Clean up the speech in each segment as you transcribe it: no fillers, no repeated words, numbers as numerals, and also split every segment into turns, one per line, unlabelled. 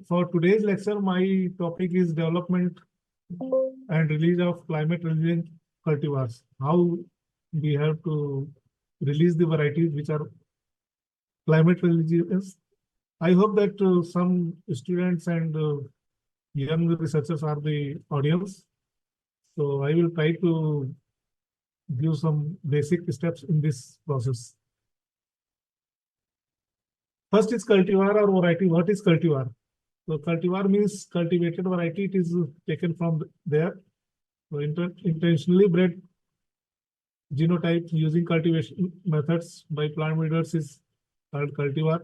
For today's lecture, my topic is development and release of climate resilient cultivars. How we have to release the varieties which are climate resilient. I hope that some students and young researchers are the audience. So I will try to give some basic steps in this process. First is cultivar or variety. What is cultivar? So cultivar means cultivated variety. It is taken from there. So intentionally bred genotype using cultivation methods by plant breeders is called cultivar.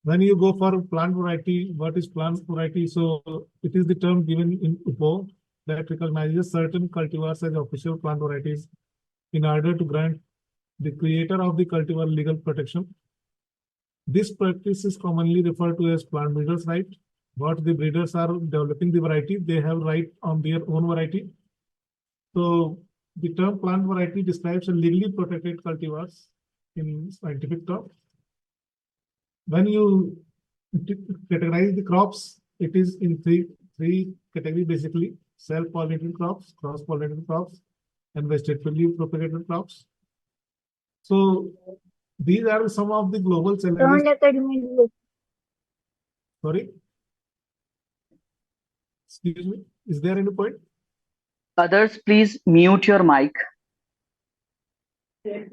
When you go for plant variety, what is plant variety? So it is the term given in UPO that recognizes certain cultivars as official plant varieties in order to grant the creator of the cultivar legal protection. This practice is commonly referred to as plant breeders' right. What the breeders are developing the variety, they have right on their own variety. So the term plant variety describes a legally protected cultivars in scientific terms. When you categorize the crops, it is in three categories basically: self-pollinated crops, cross-pollinated crops, and vegetatively propagated crops. So these are some of the global challenges. Sorry. Excuse me. Is there any point?
Others, please mute your mic.
Mute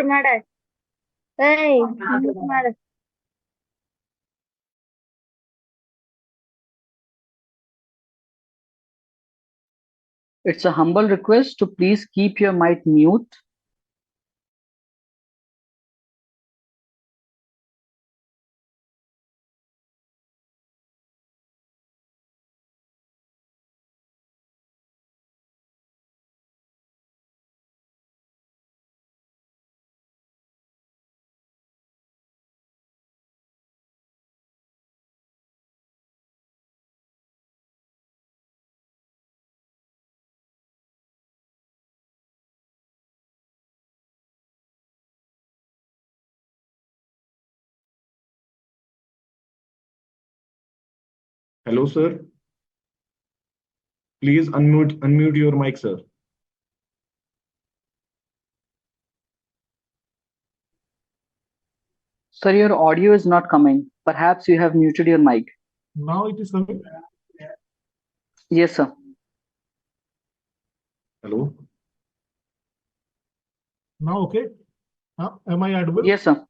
matter. Hey, mute matter.
It's a humble request to please keep your mic mute.
Hello, sir. Please unmute your mic, sir.
Sir, your audio is not coming. Perhaps you have muted your mic.
Now it is coming.
Yes, sir.
Hello.
Now okay. Am I audible?
Yes, sir.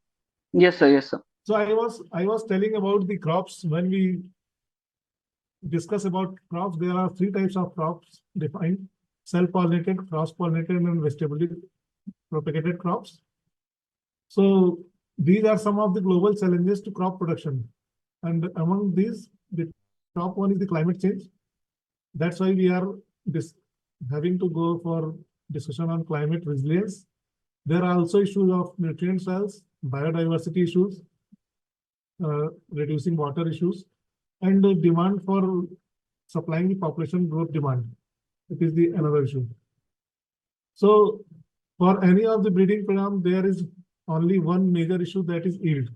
Yes, sir. Yes, sir.
So I was telling about the crops. When we discuss about crops, there are three types of crops defined: self-pollinated, cross-pollinated, and vegetatively propagated crops. So these are some of the global challenges to crop production. And among these, the top one is the climate change. That's why we are having to go for discussion on climate resilience. There are also issues of nutrient cells, biodiversity issues, reducing water issues, and the demand for supplying the population growth demand. It is the another issue. So for any of the breeding program, there is only one major issue, that is yield.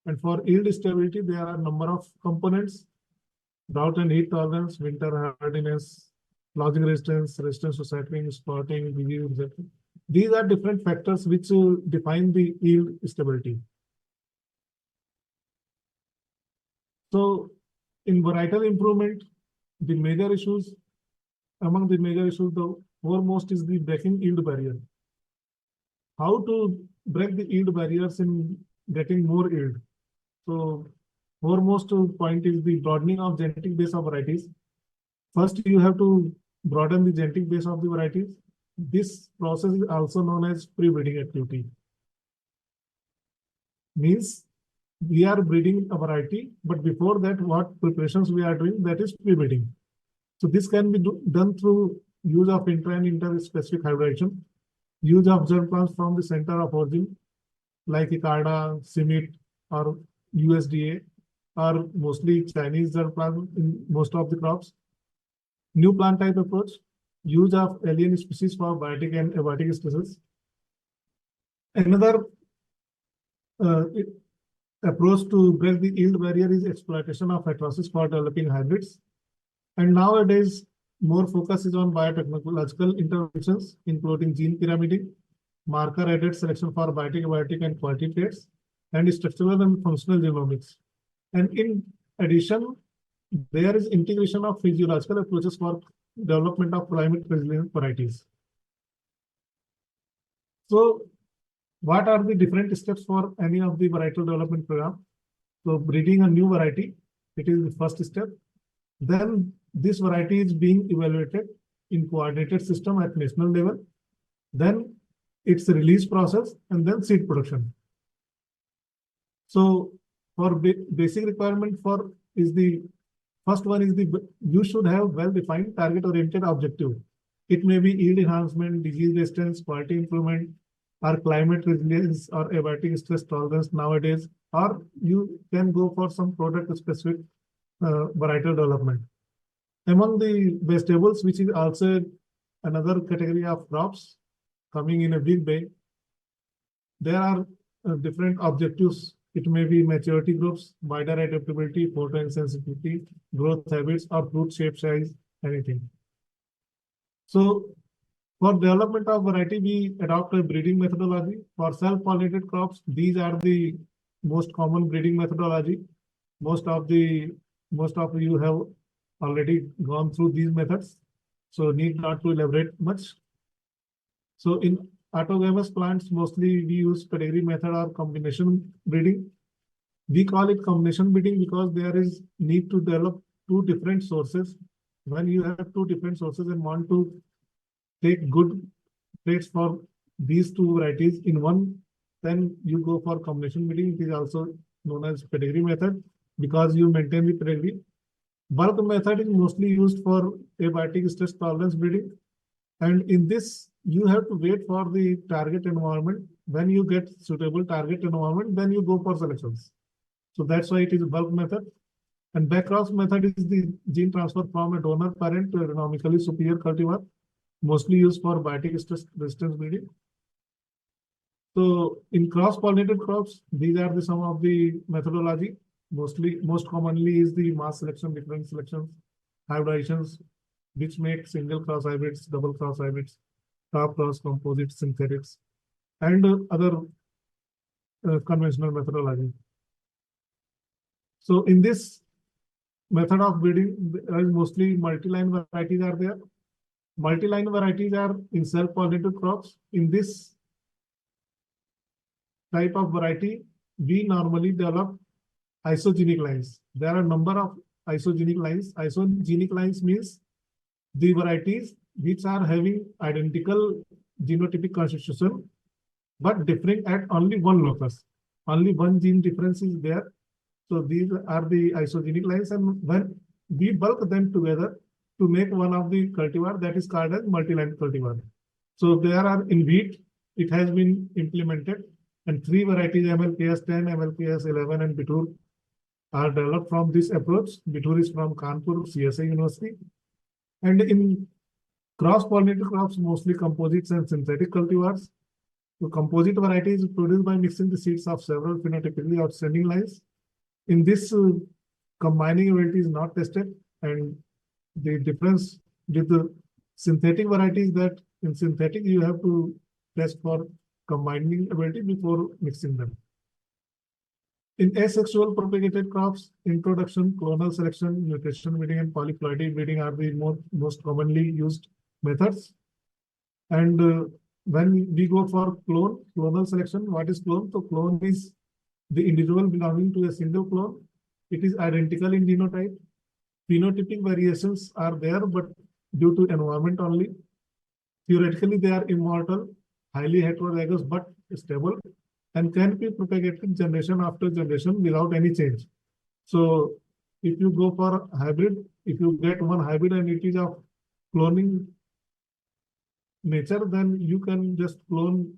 And for yield stability, there are a number of components: drought and heat tolerance, winter hardiness, lodging resistance, resistance to settling, spotting, disease, etc. These are different factors which define the yield stability. So in varietal improvement, the major issues, among the major issues, the foremost is the breaking yield barrier. How to break the yield barriers in getting more yield? So foremost point is the broadening of genetic base of varieties. First, you have to broaden the genetic base of the varieties. This process is also known as pre-breeding activity. Means we are breeding a variety, but before that, what preparations we are doing, that is pre-breeding. So this can be done through use of inter and inter-specific hybridization, use of germ plants from the center of origin, like Icada, CIMIT, or USDA, or mostly Chinese germ plants in most of the crops. New plant type approach, use of alien species for biotic and abiotic stresses. Another approach to break the yield barrier is exploitation of heterosis for developing hybrids. And nowadays, more focus is on biotechnological interventions, including gene pyramiding, marker-aided selection for biotic and quality traits, and structural and functional genomics. And in addition, there is integration of physiological approaches for development of climate resilient varieties. So, what are the different steps for any of the varietal development program? So, breeding a new variety, it is the first step. Then this variety is being evaluated in coordinated system at national level. Then its release process and then seed production. So for basic requirement for is the first one is you should have well-defined target-oriented objective. It may be yield enhancement, disease resistance, quality improvement, or climate resilience, or abiotic stress tolerance nowadays, or you can go for some product-specific varietal development. Among the vegetables, which is also another category of crops coming in a big way, there are different objectives. It may be maturity groups, wider adaptability, photoinsensitivity, growth habits, or fruit shape size, anything. So for development of variety, we adopt a breeding methodology. For self-pollinated crops, these are the most common breeding methodology. Most of you have already gone through these methods, so need not to elaborate much. So in autogamous plants, mostly we use pedigree method or combination breeding. We call it combination breeding because there is need to develop two different sources. When you have two different sources and want to take good traits for these two varieties in one, then you go for combination breeding. It is also known as pedigree method because you maintain the pedigree. Bulk method is mostly used for abiotic stress tolerance breeding. And in this, you have to wait for the target environment. When you get suitable target environment, then you go for selections. So that's why it is a bulk method. And backcross method is the gene transfer from a donor parent to a genomically superior cultivar, mostly used for biotic stress resistance breeding. So in cross-pollinated crops, these are some of the methodology. Most commonly is the mass selection, different selections, hybridizations, which make single cross hybrids, double cross hybrids, top cross composites, synthetics, and other conventional methodology. So in this method of breeding, mostly multi-line varieties are there. Multi-line varieties are in self-pollinated crops. In this type of variety, we normally develop isogenic lines. There are a number of isogenic lines. Isogenic lines means the varieties which are having identical genotypic constitution, but differing at only one locus. Only one gene difference is there. So these are the isogenic lines, and when we bulk them together to make one of the cultivar, that is called as multi-line cultivar. So there are in wheat, it has been implemented, and 3 varieties MLKS 10, MLKS 11, and Bitur are developed from this approach. Bitur is from Kanpur CSA University. And in cross-pollinated crops, mostly composites and synthetic cultivars. So composite varieties produced by mixing the seeds of several phenotypically outstanding lines. In this, combining ability is not tested, and the difference with the synthetic varieties that in synthetic you have to test for combining ability before mixing them. In asexual propagated crops, introduction, clonal selection, nutrition breeding, and polyploidy breeding are the most commonly used methods. And when we go for clonal selection, what is clone? So clone is the individual belonging to a single clone. It is identical in genotype. Phenotypic variations are there, but due to environment only. Theoretically, they are immortal, highly heterozygous, but stable, and can be propagated generation after generation without any change. So if you go for hybrid, if you get one hybrid and it is of cloning nature, then you can just clone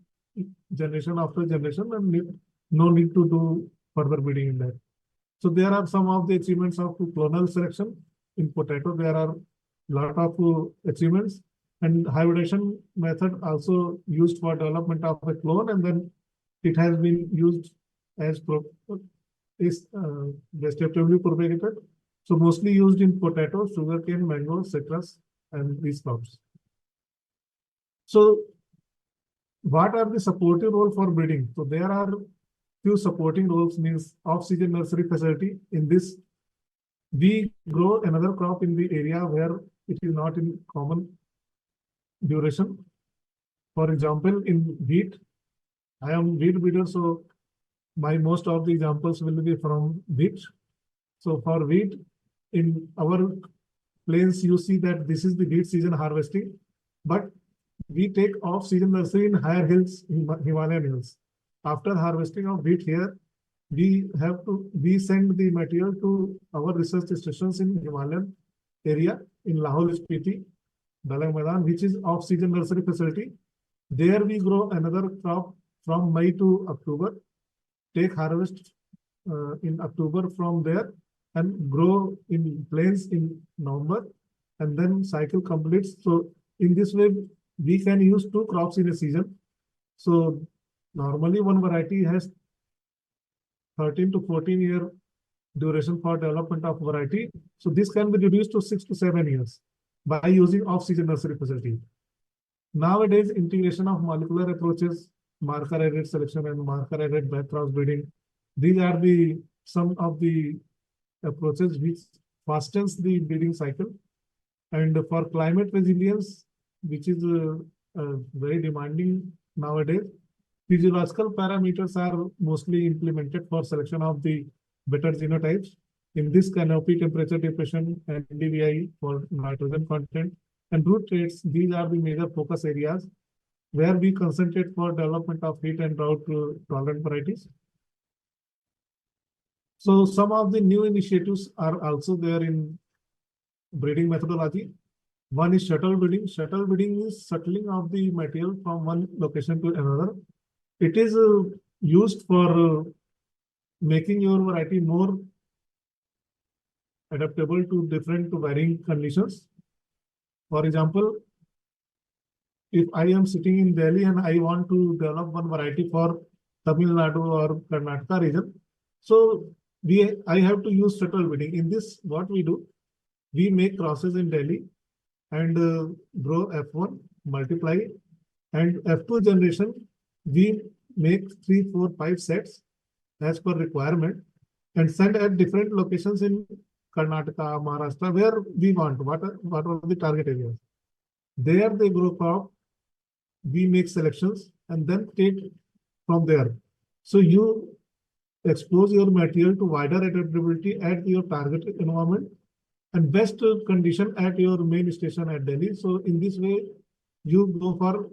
generation after generation and no need to do further breeding in that. So there are some of the achievements of clonal selection. In potato, there are a lot of achievements, and hybridization method also used for development of a clone, and then it has been used as is vegetatively propagated. So mostly used in potato, sugarcane, mango, citrus, and these crops. So what are the supportive role for breeding? So there are few supporting roles, means off-season nursery facility. In this, we grow another crop in the area where it is not in common duration. For example, in wheat, I am wheat breeder, so my most of the examples will be from wheat. So for wheat, in our plains, you see that this is the wheat season harvesting, but we take off-season nursery in higher hills, Himalayan hills. After harvesting of wheat here, we send the material to our research stations in Himalayan area in Lahore Spiti, Dalang Maidan, which is off-season nursery facility. There we grow another crop from May to October, take harvest in October from there, and grow in plains in November, and then cycle completes. So in this way, we can use two crops in a season. So normally one variety has 13 to 14 year duration for development of variety. So this can be reduced to 6 to 7 years by using off-season nursery facility. Nowadays, integration of molecular approaches, marker-aided selection and marker-aided backcross breeding, these are the some of the approaches which fastens the breeding cycle. And for climate resilience, which is very demanding nowadays, physiological parameters are mostly implemented for selection of the better genotypes. In this, canopy temperature depression and NDVI for nitrogen content and root traits, these are the major focus areas where we concentrate for development of heat and drought tolerant varieties. So some of the new initiatives are also there in breeding methodology. One is shuttle breeding. Shuttle breeding is shuttling of the material from one location to another. It is used for making your variety more adaptable to different varying conditions. For example, if I am sitting in Delhi and I want to develop one variety for Tamil Nadu or Karnataka region, so I have to use shuttle breeding. In this, what we do, we make crosses in Delhi and grow F1, multiply, and F2 generation, we make 3, 4, 5 sets as per requirement and send at different locations in Karnataka, Maharashtra, where we want, what are the target areas. There they grow crop, we make selections and then take from there. So you expose your material to wider adaptability at your target environment and best condition at your main station at Delhi. So in this way, you go for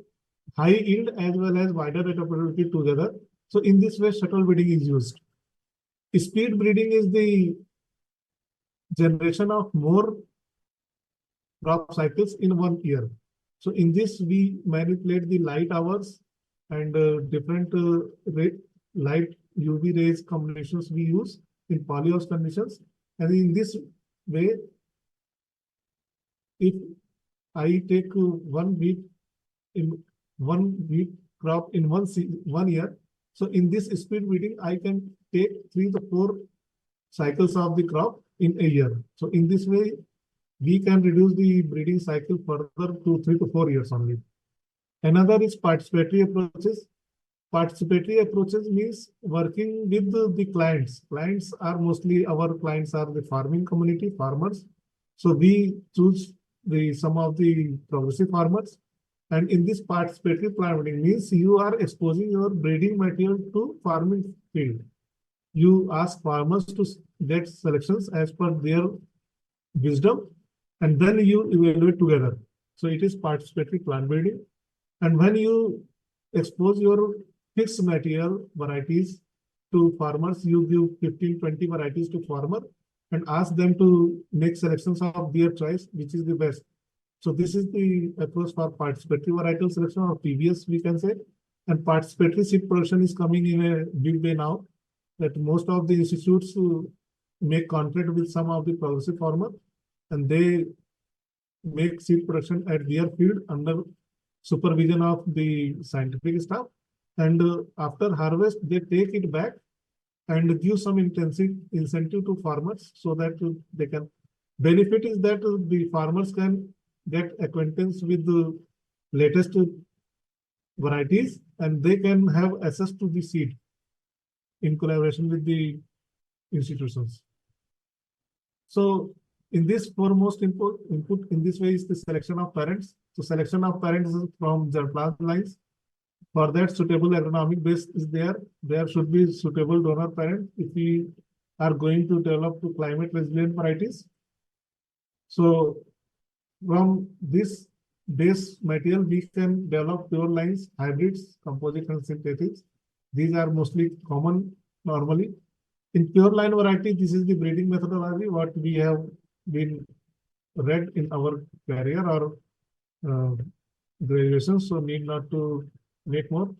high yield as well as wider adaptability together. So in this way, shuttle breeding is used. Speed breeding is the generation of more crop cycles in 1 year. So in this, we manipulate the light hours and different light UV rays combinations we use in polyhouse conditions. And in this way, if I take 1 week in 1 week crop in 1 year, so in this speed breeding, I can take 3 to 4 cycles of the crop in a year. So in this way, we can reduce the breeding cycle further to 3 to 4 years only. Another is participatory approaches. Participatory approaches means working with the clients. Clients are mostly, our clients are the farming community, farmers. So we choose some of the progressive farmers. And in this participatory planting means you are exposing your breeding material to farming field. You ask farmers to get selections as per their wisdom, and then you evaluate together. So it is participatory plant breeding. And when you expose your fixed material varieties to farmers, you give 15, 20 varieties to farmer and ask them to make selections of their choice, which is the best. So this is the approach for participatory varietal selection, or PVS we can say. And participatory seed production is coming in a big way now, that most of the institutes make contract with some of the progressive farmers and they make seed production at their field under supervision of the scientific staff. And after harvest, they take it back and give some incentive to farmers so that they can benefit is that the farmers can get acquaintance with the latest varieties and they can have access to the seed in collaboration with the institutions. So in this foremost input in this way is the selection of parents. So selection of parents is from the plant lines. For that suitable agronomic base is there. There should be suitable donor parent if we are going to develop climate resilient varieties. So from this base material, we can develop pure lines, hybrids, composite and synthetics. These are mostly common normally. In pure line variety, this is the breeding methodology, what we have been read in our career or graduation, so need not to make more.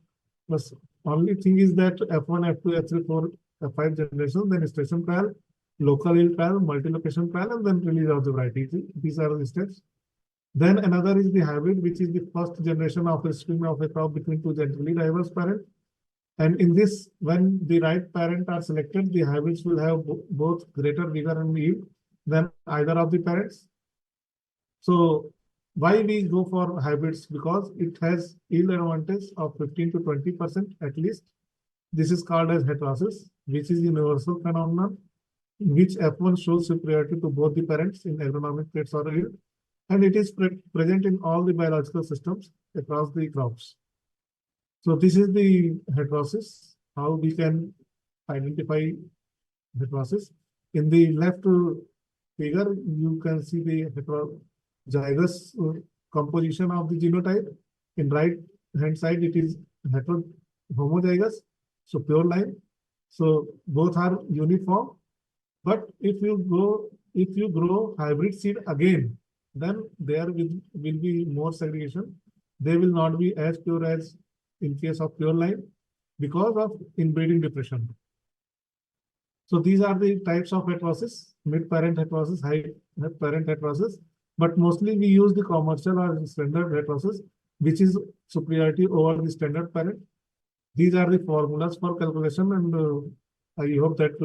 But only thing is that F1, F2, F3, 4, F5 generation, then station trial, local yield trial, multi-location trial, and then release of the variety. These are the steps. Then another is the hybrid, which is the first generation of a stream of a crop between two genetically diverse parents. And in this, when the right parent are selected, the hybrids will have both greater vigor and yield than either of the parents. So why we go for hybrids? Because it has yield advantage of 15 to 20% at least. This is called as heterosis, which is universal phenomenon, in which F1 shows superiority to both the parents in agronomic traits or yield, and it is present in all the biological systems across the crops. So this is the heterosis, how we can identify heterosis. In the left figure, you can see the heterozygous composition of the genotype. In right hand side, it is homozygous, so pure line. So both are uniform. But if you grow hybrid seed again, then there will be more segregation. They will not be as pure as in case of pure line because of inbreeding depression. So these are the types of heterosis: mid-parent heterosis, high-parent heterosis. But mostly we use the commercial or standard heterosis, which is superiority over the standard parent. These are the formulas for calculation, and I hope that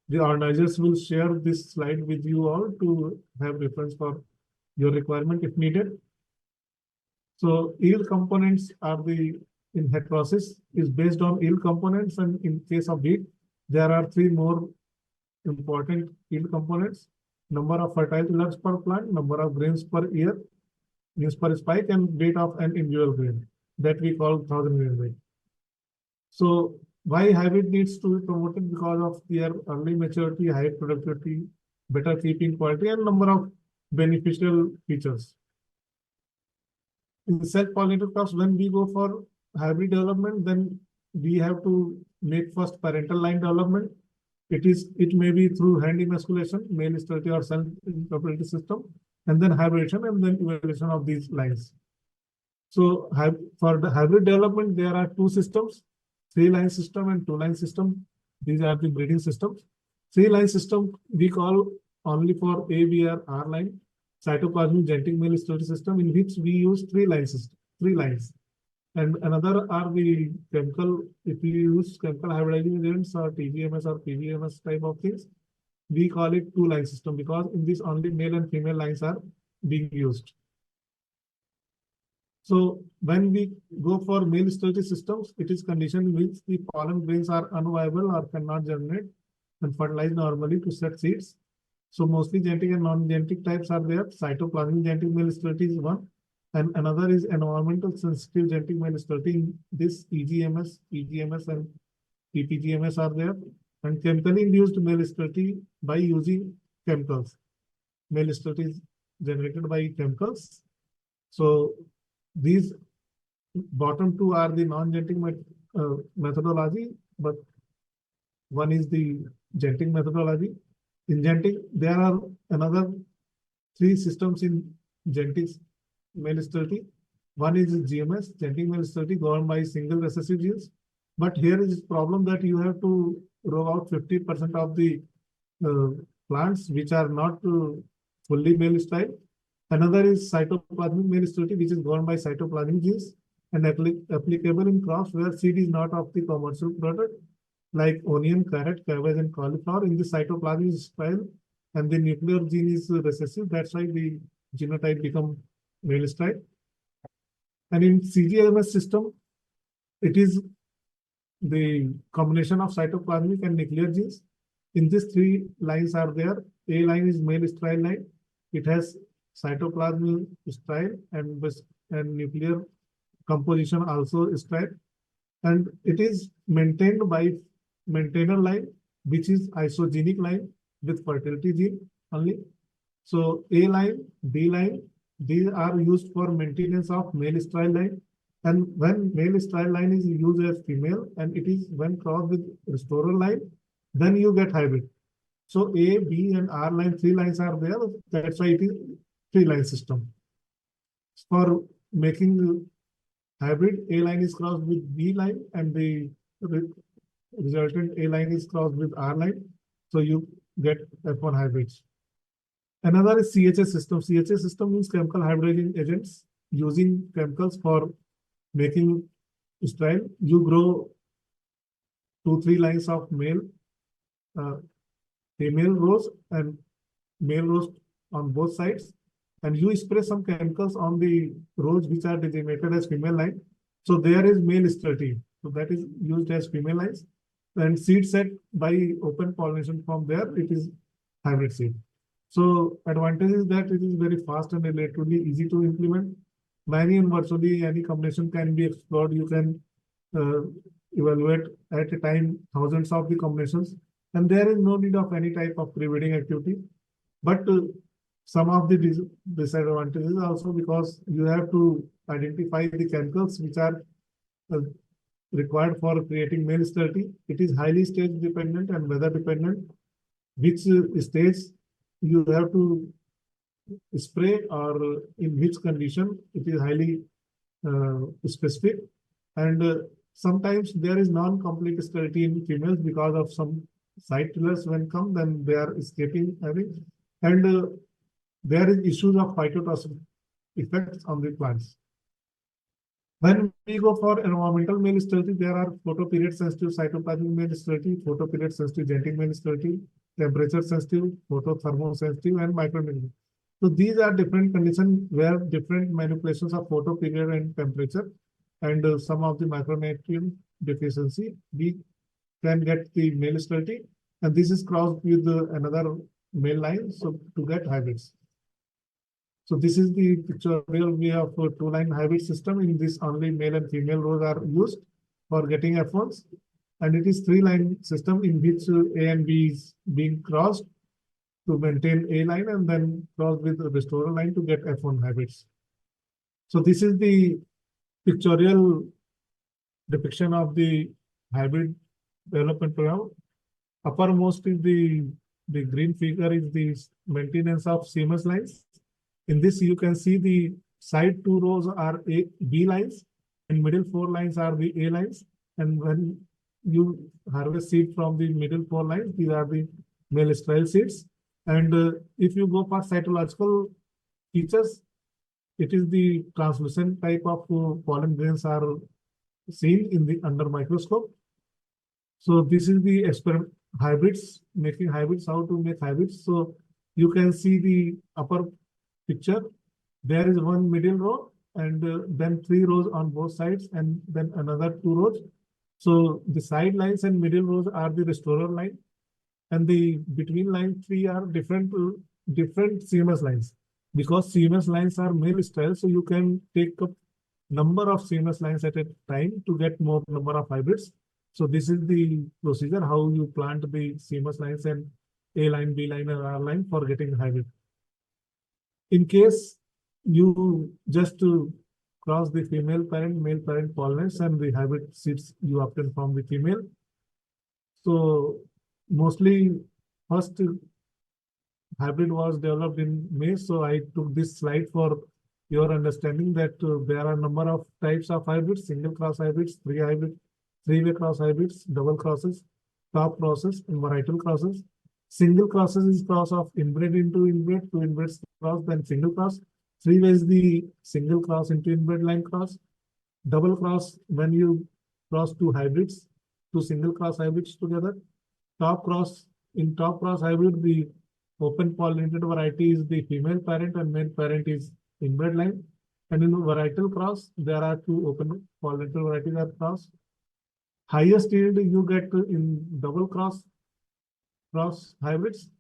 the organizers will share this slide with you all to have reference for your requirement if needed. So yield components are in heterosis is based on yield components, and in case of wheat, there are three more important yield components: number of fertile tillers per plant, number of grains per year, grains per spike, and weight of an individual grain that we call 1,000 grain weight. So why hybrid needs to be promoted? Because of their early maturity, high productivity, better keeping quality, and number of beneficial features. In self-pollinated crops, when we go for hybrid development, then we have to make first parental line development. It may be through hand emasculation, male sterility or self-infertility system, and then hybridization, and then evaluation of these lines. So for the hybrid development, there are two systems: 3-line system and 2-line system. These are the breeding systems. 3-line system we call only for A, B, or R line, cytoplasmic genetic male sterility system, in which we use 3 lines. And another are the chemical, if we use chemical hybridizing agents or TGMS or PGMS type of things, we call it 2-line system, because in this only male and female lines are being used. So when we go for male sterility systems, it is conditioned in which the pollen grains are unviable or cannot germinate and fertilize normally to set seeds. So mostly genetic and non-genetic types are there. Cytoplasmic genetic male sterility is one, and another is environmental sensitive genetic male sterility. This EGMS, PGMS, and PPGMS are there, and chemically induced male sterility by using chemicals. Male sterility is generated by chemicals. So these bottom two are the non-genetic methodology, but one is the genetic methodology. In genetic, there are another 3 systems in genetics male sterility. One is GMS, genetic male sterility, governed by single recessive genes. But here is the problem that you have to row out 50% of the plants which are not fully male sterile. Another is cytoplasmic male sterility, which is governed by cytoplasmic genes and applicable in crops where seed is not of the commercial product. like onion, carrot, cabbage, and cauliflower. In the cytoplasm is sterile, and the nuclear gene is recessive. That's why the genotype become male style. And in CGMS system, it is the combination of cytoplasmic and nuclear genes. In these three lines are there. A line is male sterile line. It has cytoplasmic sterile and nuclear composition also sterile. And it is maintained by maintainer line, which is isogenic line with fertility gene only. So A line, B line, these are used for maintenance of male sterile line. And when male sterile line is used as female and it is when crossed with restorer line, then you get hybrid. So A, B, and R line, three lines are there. That's why it is three line system. For making hybrid, A line is crossed with B line and the resultant A line is crossed with R line. So you get F1 hybrids. Another is CHS system. CHS system means chemical hybridizing agents. Using chemicals for making sterile, you grow 2-3 lines of male, female rows and male rows on both sides, and you spray some chemicals on the rows which are designated as female line. So there is male sterility. So that is used as female lines. And seed set by open pollination from there, it is hybrid seed. So advantage is that it is very fast and relatively easy to implement. Many and virtually any combination can be explored. You can evaluate at a time thousands of the combinations, and there is no need of any type of pre-weeding activity. But some of the disadvantages also because you have to identify the chemicals which are required for creating male sterility. It is highly stage dependent and weather dependent. Which stage you have to spray or in which condition, it is highly specific. And sometimes there is non-complete sterility in females because of some side killers when come, then they are escaping having. And there is issues of phytotoxic effects on the plants. When we go for environmental male sterility, there are photoperiod sensitive cytoplasmic male sterility, photoperiod sensitive genetic male sterility, temperature sensitive, photothermo sensitive, and micronutrient. So these are different conditions where different manipulations of photoperiod and temperature and some of the micronutrient deficiency, we can get the male sterility, and this is crossed with another male line, so to get hybrids. So this is the pictorial way of a two-line hybrid system. In this, only male and female rows are used for getting F1s, and it is three-line system in which A and B is being crossed to maintain A line and then cross with the restorer line to get F1 hybrids. So this is the pictorial depiction of the hybrid development program. Uppermost is the green figure is the maintenance of CMS lines. In this, you can see the side two rows are B lines and middle four lines are the A lines. And when you harvest seed from the middle four lines, these are the male sterile seeds. And if you go for cytological features, it is the translucent type of pollen grains are seen in the under microscope. So this is the experiment hybrids, making hybrids, how to make hybrids. So you can see the upper picture. There is one middle row and then 3 rows on both sides and then another 2 rows. So the side lines and middle rows are the restorer line, and the between line 3 are different CMS lines. Because CMS lines are male sterile, so you can take up number of CMS lines at a time to get more number of hybrids. So this is the procedure how you plant the CMS lines and A line, B line, and R line for getting hybrid. In case you just cross the female parent, male parent pollinates and the hybrid seeds you obtain from the female. So mostly first hybrid was developed in maize. So I took this slide for your understanding that there are a number of types of hybrids: single cross hybrids, three-way cross hybrids, double crosses, top crosses, and varietal crosses. Single crosses is cross of inbred into inbred, two inbreds cross, then single cross. Three-way is the single cross into inbred line cross. Double cross when you cross two hybrids, two single cross hybrids together. In top cross hybrid, the open pollinated variety is the female parent and male parent is inbred line. And in varietal cross, there are two open pollinated varieties are cross. Highest yield you get in double cross hybrids,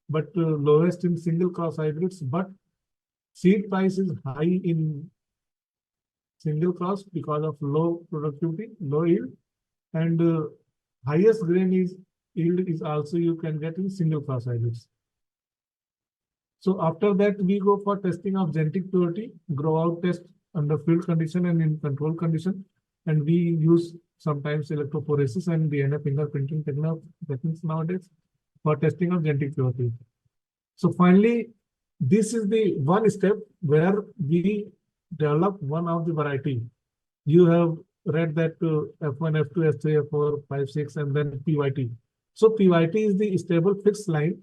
but lowest in single cross hybrids. But seed price is high in single cross because of low productivity, low yield, and highest grain yield is also you can get in single cross hybrids. So after that, we go for testing of genetic purity, grow out test under field condition and in control condition. And we use sometimes electrophoresis and DNA fingerprinting techniques nowadays for testing of genetic purity. So finally, this is the one step where we develop one of the variety. You have read that F1, F2, F3, F4, 5, 6, and then PYT. So PYT is the stable fixed line.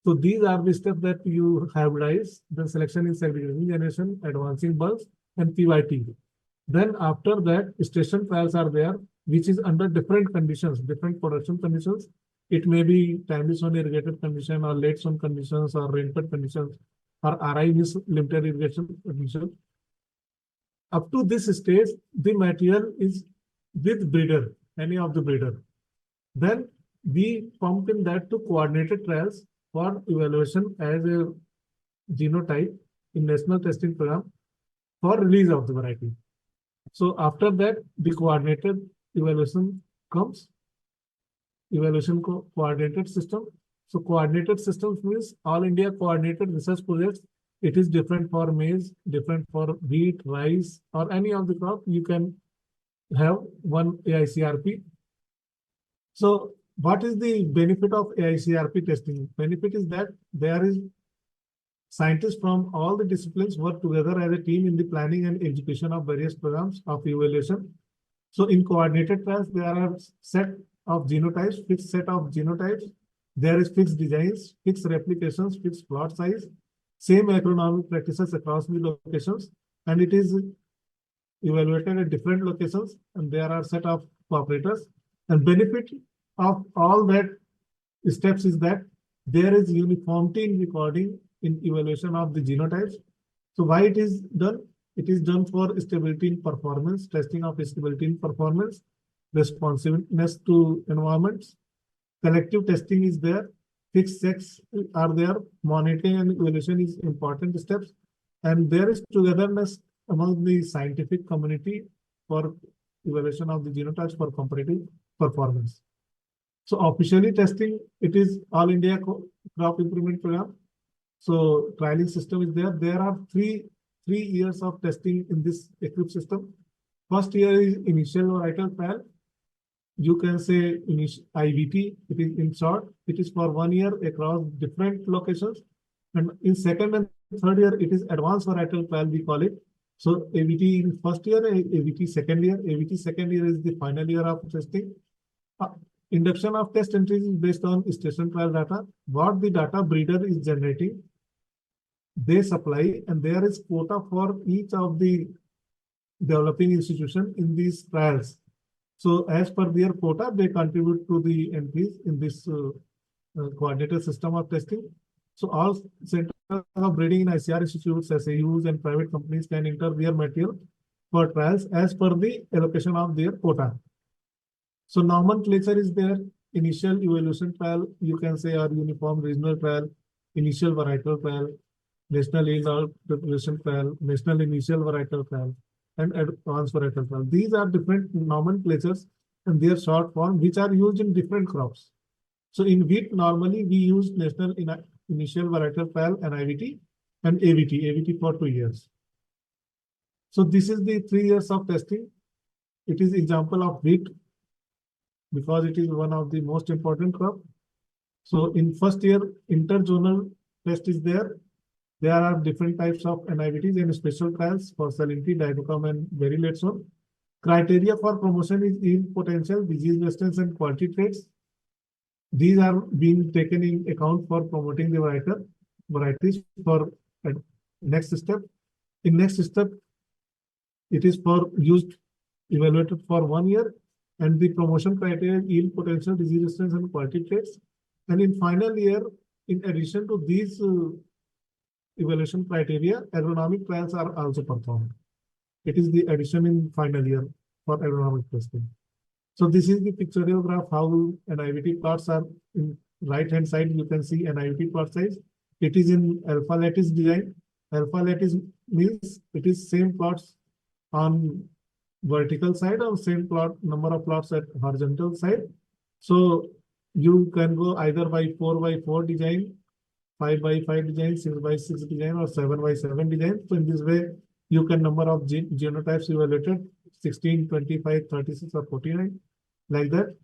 So these are the steps that you hybridize, then selection in segregation generation, advancing bulbs, and PYT. Then after that, station trials are there, which is under different conditions, different production conditions. It may be timely zone irrigated condition or late zone conditions or rainfed conditions or RI means limited irrigation conditions. Up to this stage, the material is with breeder, any of the breeder. Then we pump in that to coordinated trials for evaluation as a genotype in national testing program for release of the variety. So after that, the coordinated evaluation comes, coordinated system. So coordinated systems means all India coordinated research projects. It is different for maize, different for wheat, rice, or any of the crop. You can have one AICRP. So what is the benefit of AICRP testing? Benefit is that there is scientists from all the disciplines work together as a team in the planning and execution of various programs of evaluation. So in coordinated trials, there are set of genotypes, fixed set of genotypes. There is fixed designs, fixed replications, fixed plot size, same agronomic practices across the locations, and it is evaluated at different locations, and there are set of cooperators. And benefit of all that steps is that there is uniformity in recording in evaluation of the genotypes. So why it is done? It is done for stability in performance, testing of stability in performance, responsiveness to environments, collective testing is there, fixed sets are there, monitoring and evaluation is important steps, and there is togetherness among the scientific community for evaluation of the genotypes for comparative performance. So officially testing, it is All India Crop Improvement Program. So trialing system is there. There are three years of testing in this equip system. First year is initial varietal trial. You can say IVT, it is in short, it is for 1 year across different locations. And in second and third year, it is advanced varietal trial, we call it. So AVT in first year, AVT second year. AVT second year is the final year of testing. Induction of test entries is based on station trial data. What the data breeder is generating, they supply, and there is quota for each of the developing institution in these trials. So as per their quota, they contribute to the entries in this coordinated system of testing. So all centers of breeding in ICR institutes, SAUs, and private companies can enter their material for trials as per the allocation of their quota. So nomenclature is there. Initial evaluation trial, you can say, or uniform regional trial, initial varietal trial, national yield preparation trial, national initial varietal trial, and advanced varietal trial. These are different nomenclatures and their short form, which are used in different crops. So in wheat, normally we use national initial varietal trial and IVT and AVT for 2 years. So this is the 3 years of testing. It is example of wheat because it is one of the most important crop. So in first year, interzonal test is there. There are different types of NIVTs and special trials for salinity, dichromate, and very late zone. Criteria for promotion is yield potential, disease resistance, and quality traits. These are being taken in account for promoting the varieties for next step. In next step, it is for used evaluated for 1 year. And the promotion criteria, yield potential, disease resistance, and quality traits. And in final year, in addition to these evaluation criteria, agronomic trials are also performed. It is the addition in final year for agronomic testing. So this is the pictorial graph how NIVT plots are in right hand side. You can see NIVT plot size. It is in alpha lattice design. Alpha lattice means it is same plots on vertical side or same plot number of plots at horizontal side. So you can go either by 4x4 design, 5x5 design, 6x6 design, or 7x7 design. So in this way, you can number of genotypes evaluated 16, 25, 36, or 49 like that.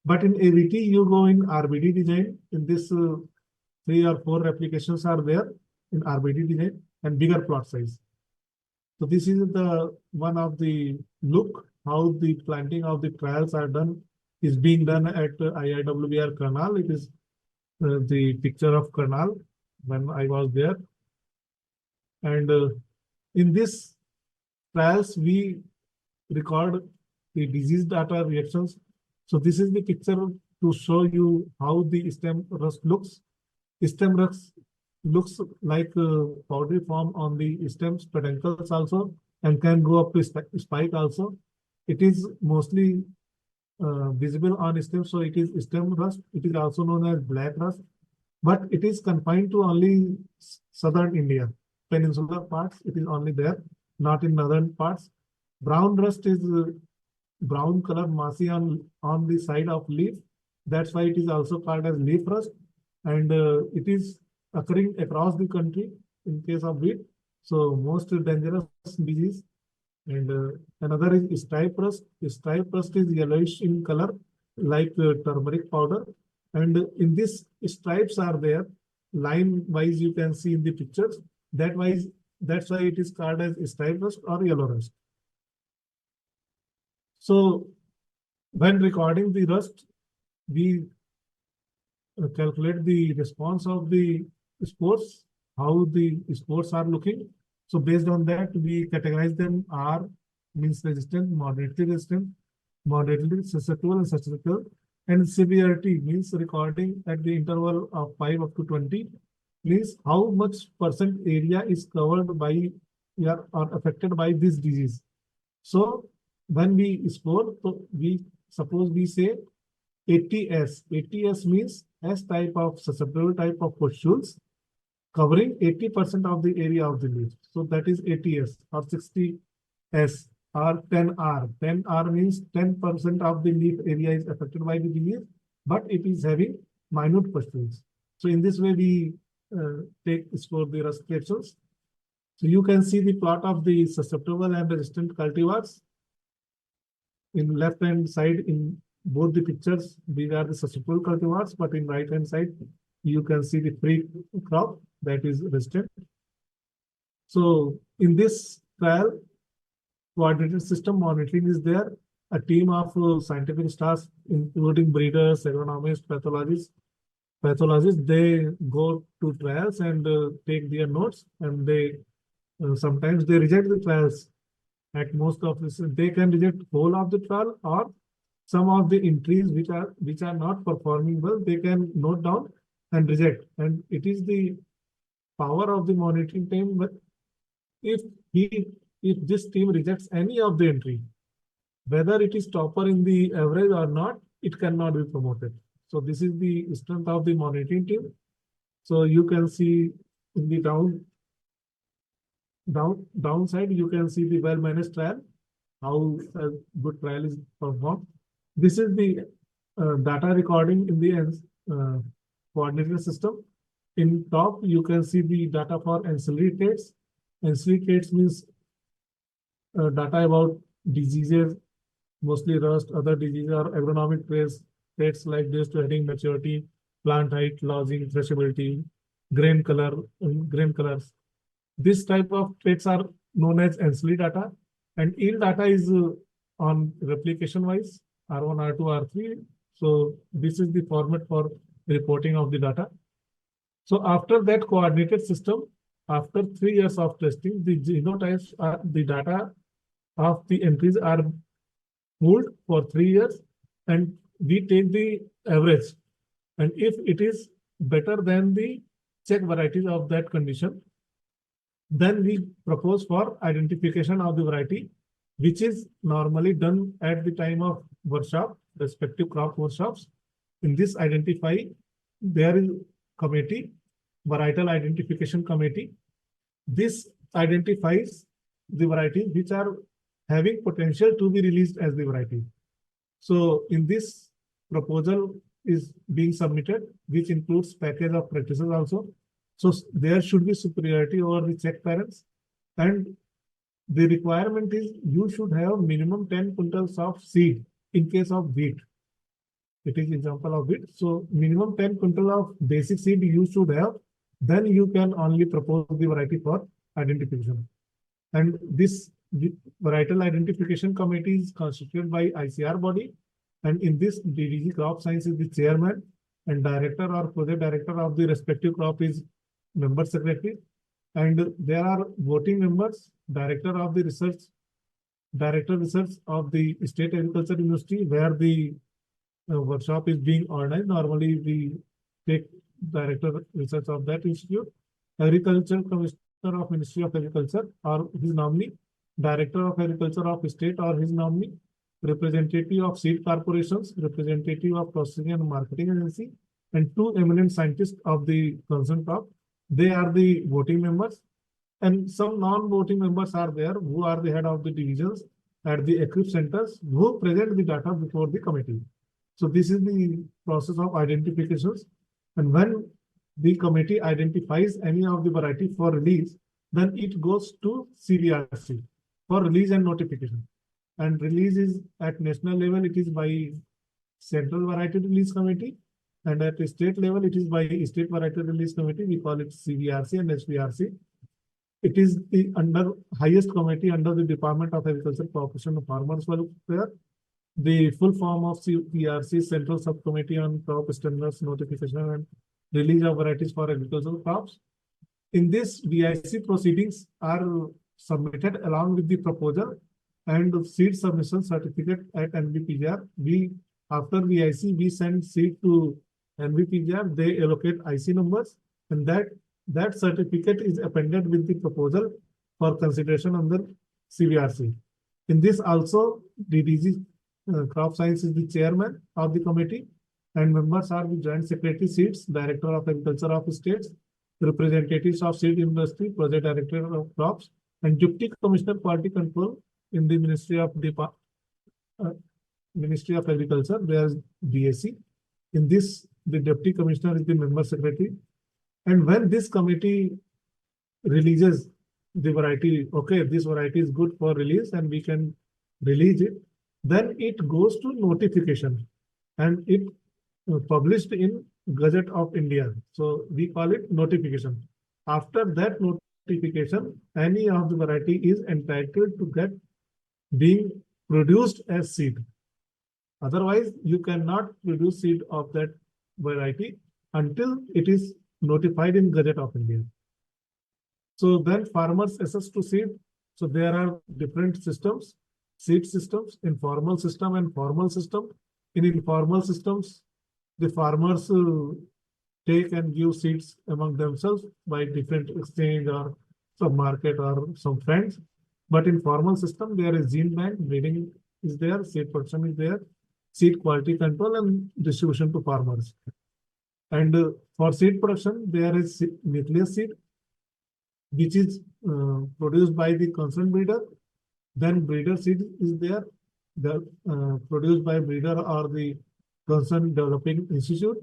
But in AVT, you go in RBD design. In this 3 or 4 replications are there in RBD design and bigger plot size. So this is the one of the look how the planting of the trials are done is being done at IIWR Karnal. It is the picture of Karnal when I was there. And in this trials, we record the disease data reactions. So this is the picture to show you how the stem rust looks. Stem rust looks like powdery form on the stems, peduncles also, and can go up to spike also. It is mostly visible on stem, so it is stem rust. It is also known as black rust, but it is confined to only southern India. Peninsular parts, it is only there, not in northern parts. Brown rust is brown color massy on the side of leaf. That's why it is also called as leaf rust. And it is occurring across the country in case of wheat. So most dangerous disease. And another is stripe rust. Stripe rust is yellowish in color, like turmeric powder. And in this, stripes are there, line wise you can see in the pictures. That's why it is called as stripe rust or yellow rust. So when recording the rust, we calculate the response of the spores, how the spores are looking. So based on that, we categorize them. R means resistant, moderately resistant, moderately susceptible, and susceptible. And severity means recording at the interval of 5 up to 20 means how much percent area is covered by or affected by this disease. So when we score, so we suppose we say 80S. 80S means S type of susceptible type of pustules covering 80% of the area of the leaf. So that is 80S or 60S or 10R. 10R means 10% of the leaf area is affected by the disease, but it is having minute pustules. So in this way, we score the rust capsules. So you can see the plot of the susceptible and resistant cultivars. In left hand side, in both the pictures, these are the susceptible cultivars, but in right hand side, you can see the free crop that is resistant. So in this trial, coordinated system monitoring is there. A team of scientific staff, including breeders, agronomists, pathologists, they go to trials and take their notes, and they sometimes they reject the trials. At most of this, they can reject whole of the trial or some of the entries which are not performing well, they can note down and reject. And it is the power of the monitoring team. But if this team rejects any of the entry, whether it is topper in the average or not, it cannot be promoted. So this is the strength of the monitoring team. So you can see in the downside, you can see the well-managed trial, how a good trial is performed. This is the data recording in the coordinated system. In top, you can see the data for ancillary traits. Ancillary traits means data about diseases, mostly rust, other diseases, or agronomic traits like this to heading maturity, plant height, lodging, threshability, grain colors. This type of traits are known as ancillary data, and yield data is on replication wise, R1, R2, R3. So this is the format for reporting of the data. So after that coordinated system, after 3 years of testing, the genotypes are the data of the entries are pooled for 3 years and we take the average. And if it is better than the check varieties of that condition, then we propose for identification of the variety, which is normally done at the time of workshop, respective crop workshops. In this identify, there is committee, varietal identification committee. This identifies the varieties which are having potential to be released as the variety. So in this proposal is being submitted, which includes package of practices also. So there should be superiority over the check parents, and the requirement is you should have minimum 10 quintals of seed in case of wheat. It is example of wheat. So minimum 10 quintal of basic seed you should have, then you can only propose the variety for identification. And this varietal identification committee is constituted by ICR body. And in this, DDG Crop Science is the chairman, and director or project director of the respective crop is member secretary. And there are voting members, director of the research, director research of the State Agriculture University, where the workshop is being organized. Normally, we take director research of that institute, agriculture commissioner of Ministry of Agriculture or his nominee, director of agriculture of state or his nominee, representative of seed corporations, representative of processing and marketing agency, and two eminent scientists of the concerned crop. They are the voting members, and some non-voting members are there who are the head of the divisions at the equip centers who present the data before the committee. So this is the process of identifications. And when the committee identifies any of the variety for release, then it goes to CVRC for release and notification. And release is at national level, it is by Central Variety Release Committee. And at the state level, it is by State Variety Release Committee. We call it CVRC and HVRC. It is the highest committee under the Department of Agriculture, Cooperation and Farmers Welfare. The full form of CVRC, Central Subcommittee on Crop Standards Notification and Release of Varieties for Agricultural Crops. In this, VIC proceedings are submitted along with the proposal and seed submission certificate at NVPGR. After VIC, we send seed to NVPGR. They allocate IC numbers, and that certificate is appended with the proposal for consideration under CVRC. In this also, DDG Crop Science is the chairman of the committee, and members are the Joint Secretary Seeds, Director of Agriculture of States, representatives of seed industry, Project Director of Crops, and Deputy Commissioner Quality Control in the Ministry of Agriculture. There is DAC. In this, the Deputy Commissioner is the member secretary. And when this committee releases the variety, okay, this variety is good for release and we can release it, then it goes to notification and it published in Gazette of India. So we call it notification. After that notification, any of the variety is entitled to get being produced as seed. Otherwise, you cannot produce seed of that variety until it is notified in Gazette of India. So then farmers access to seed. So there are different systems, seed systems, informal system and formal system. In informal systems, the farmers take and give seeds among themselves by different exchange or some market or some friends. But in formal system, there is gene bank, breeding is there, seed production is there, seed quality control and distribution to farmers. And for seed production, there is nucleus seed, which is produced by the concerned breeder. Then breeder seed is there, produced by breeder or the concerned developing institute.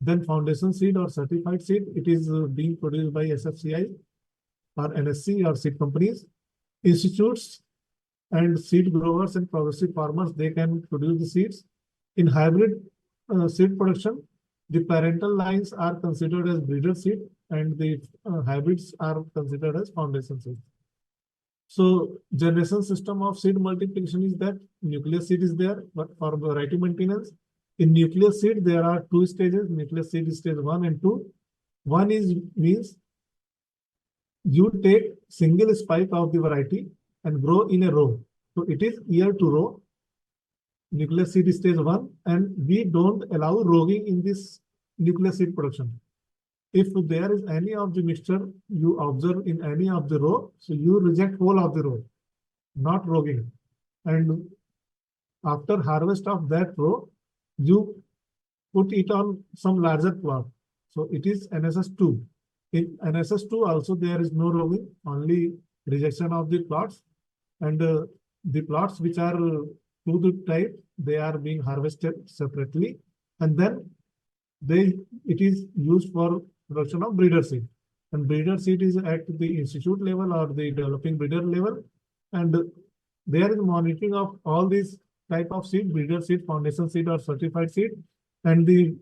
Then foundation seed or certified seed, it is being produced by SFCI or NSC or seed companies. Institutes and seed growers and progressive farmers, they can produce the seeds. In hybrid seed production, the parental lines are considered as breeder seed and the hybrids are considered as foundation seed. So generation system of seed multiplication is that nucleus seed is there, but for variety maintenance, in nucleus seed, there are two stages, nucleus seed stage 1 and 2. One is means you take single spike of the variety and grow in a row. So it is year to row. nuclear seed stage 1, and we don't allow roguing in this nuclear seed production. If there is any of the mixture you observe in any of the row, so you reject whole of the row, not roguing. And after harvest of that row, you put it on some larger plot. So it is NSS2. In NSS2 also there is no roguing, only rejection of the plots. And the plots which are to type, they are being harvested separately. And then it is used for production of breeder seed. And breeder seed is at the institute level or the developing breeder level. And there is monitoring of all these type of seed, breeder seed, foundation seed, or certified seed, and the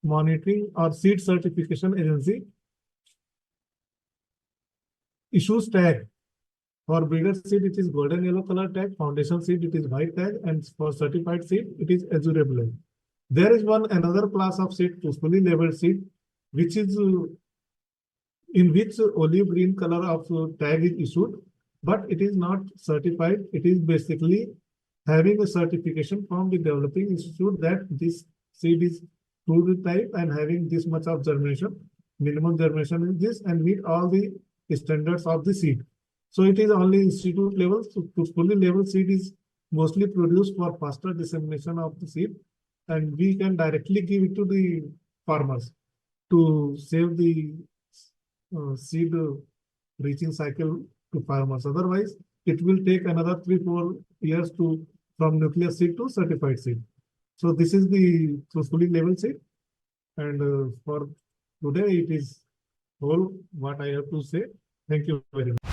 monitoring or seed certification agency issues tag. For breeder seed, it is golden yellow color tag. Foundation seed, it is white tag, and for certified seed, it is azure blue. There is another class of seed, truthfully labeled seed, which is in which olive green color of tag is issued, but it is not certified. It is basically having a certification from the developing institute that this seed is true type and having this much of germination, minimum germination is this, and meet all the standards of the seed. So it is only institute level. So fully labeled seed is mostly produced for faster dissemination of the seed, and we can directly give it to the farmers to save the seed reaching cycle to farmers. Otherwise, it will take another 3-4 years to from nuclear seed to certified seed. So this is the truthfully labeled seed, and for today it is all what I have to say. Thank you very much.